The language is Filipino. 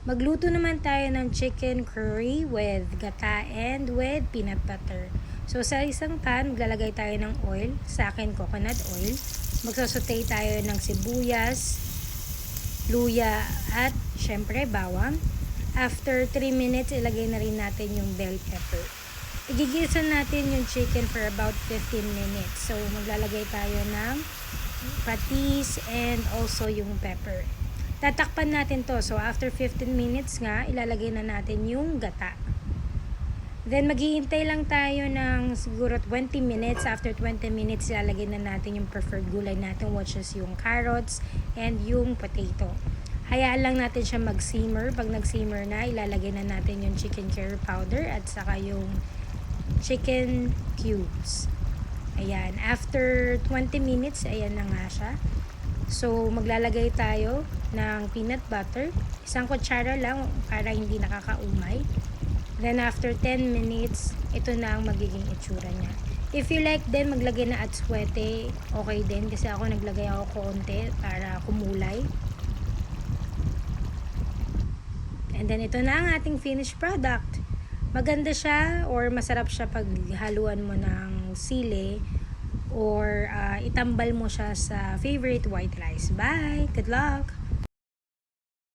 Magluto naman tayo ng chicken curry with gata and with peanut butter. So sa isang pan, maglalagay tayo ng oil. Sa akin, coconut oil. Magsasaute tayo ng sibuyas, luya at syempre bawang. After 3 minutes, ilagay na rin natin yung bell pepper. Igigisa natin yung chicken for about 15 minutes. So maglalagay tayo ng patis and also yung pepper. Tatakpan natin to. So, after 15 minutes nga, ilalagay na natin yung gata. Then, maghihintay lang tayo ng siguro 20 minutes. After 20 minutes, ilalagay na natin yung preferred gulay natin, which is yung carrots and yung potato. Hayaan lang natin siya mag-simmer. Pag nag-simmer na, ilalagay na natin yung chicken curry powder at saka yung chicken cubes. Ayan. After 20 minutes, ayan na nga siya. So, maglalagay tayo ng peanut butter. Isang kutsara lang para hindi nakakaumay. Then, after 10 minutes, ito na ang magiging itsura niya. If you like din, maglagay na atswete, okay din. Kasi ako naglagay ako konti para kumulay. And then, ito na ang ating finished product. Maganda siya or masarap siya pag haluan mo ng sili or itambal mo siya sa favorite white rice. Bye! Good luck!